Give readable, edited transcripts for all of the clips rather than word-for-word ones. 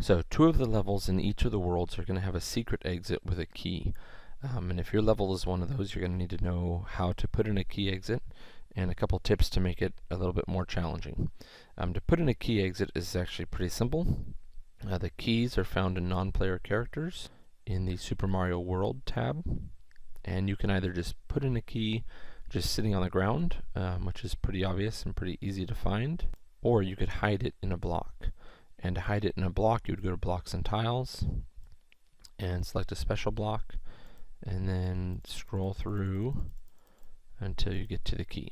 So 2 of the levels in each of the worlds are going to have a secret exit with a key. And if your level is one of those, you're going to need to know how to put in a key exit and a couple tips to make it a little bit more challenging. To put in a key exit is actually pretty simple. The keys are found in non-player characters in the Super Mario World tab. And you can either just put in a key just sitting on the ground, which is pretty obvious and pretty easy to find, or you could hide it in a block. And to hide it in a block, you would go to Blocks and Tiles and select a special block, and then scroll through until you get to the key.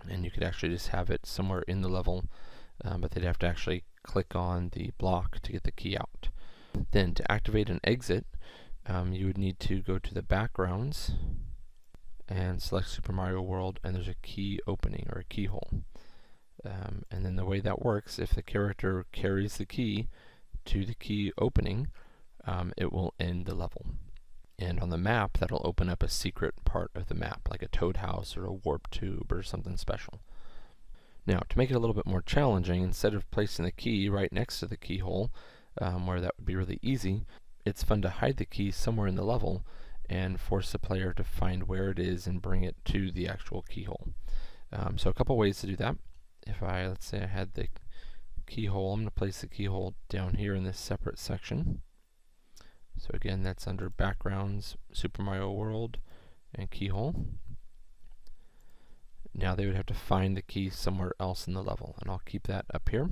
And you could actually just have it somewhere in the level, but they'd have to actually click on the block to get the key out. Then to activate an exit, you would need to go to the backgrounds and select Super Mario World, and there's a key opening or a keyhole. And then the way that works, if the character carries the key to the key opening, it will end the level. And on the map, that'll open up a secret part of the map, like a toad house or a warp tube or something special. Now, to make it a little bit more challenging, instead of placing the key right next to the keyhole, where that would be really easy, it's fun to hide the key somewhere in the level and force the player to find where it is and bring it to the actual keyhole. So a couple ways to do that. If let's say I had the keyhole, I'm going to place the keyhole down here in this separate section. So again, that's under Backgrounds, Super Mario World, and Keyhole. Now they would have to find the key somewhere else in the level, and I'll keep that up here.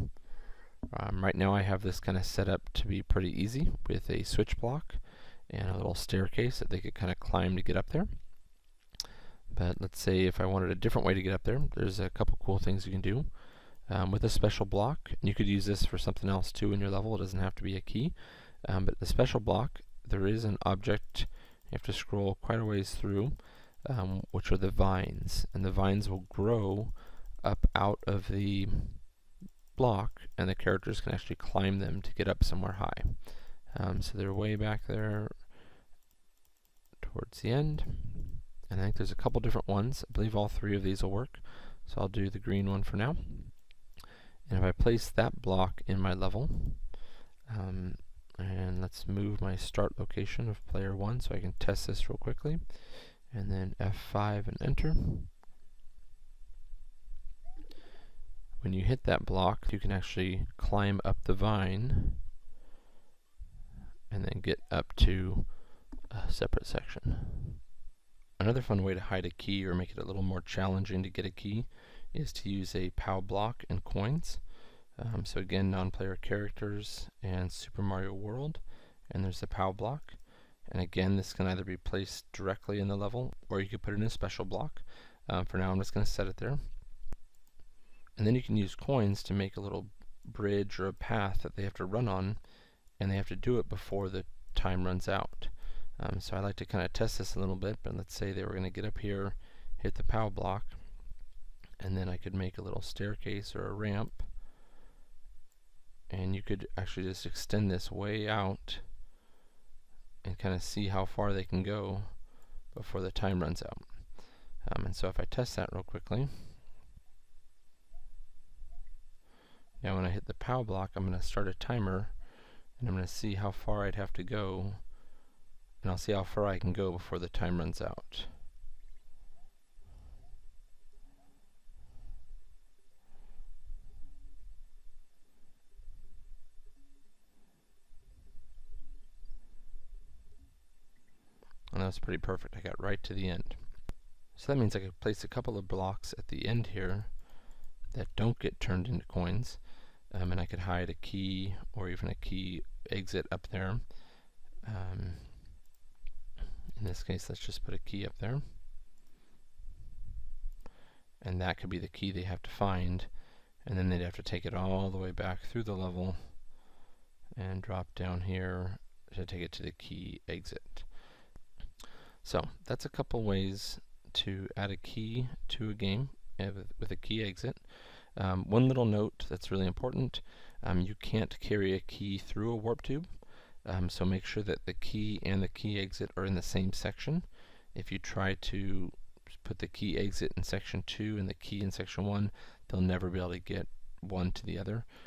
Right now I have this kind of set up to be pretty easy with a switch block and a little staircase that they could kind of climb to get up there. But let's say if I wanted a different way to get up there, there's a couple cool things you can do with a special block. And you could use this for something else too in your level. It doesn't have to be a key. But the special block, there is an object you have to scroll quite a ways through, which are the vines. And the vines will grow up out of the block, and the characters can actually climb them to get up somewhere high. So they're way back there towards the end. And I think there's a couple different ones. I believe all 3 of these will work. So I'll do the green one for now. And if I place that block in my level, and let's move my start location of player 1 so I can test this real quickly. And then F5 and enter. When you hit that block, you can actually climb up the vine and then get up to a separate section. Another fun way to hide a key or make it a little more challenging to get a key is to use a POW block and coins. So again, non-player characters and Super Mario World, and there's the POW block. And again, this can either be placed directly in the level, or you could put it in a special block. For now, I'm just going to set it there. And then you can use coins to make a little bridge or a path that they have to run on, and they have to do it before the time runs out. So I like to kind of test this a little bit, but let's say they were going to get up here, hit the POW block, and then I could make a little staircase or a ramp, and you could actually just extend this way out and kind of see how far they can go before the time runs out. And so if I test that real quickly, now when I hit the POW block, I'm going to start a timer, and I'm going to see how far I'd have to go, and I'll see how far I can go before the time runs out. And that's pretty perfect. I got right to the end. So that means I could place a couple of blocks at the end here that don't get turned into coins, and I could hide a key or even a key exit up there. In this case, let's just put a key up there, and that could be the key they have to find, and then they'd have to take it all the way back through the level and drop down here to take it to the key exit. So that's a couple ways to add a key to a game with a key exit. One little note that's really important, you can't carry a key through a warp tube. So make sure that the key and the key exit are in the same section. If you try to put the key exit in section 2 and the key in section 1, they'll never be able to get one to the other.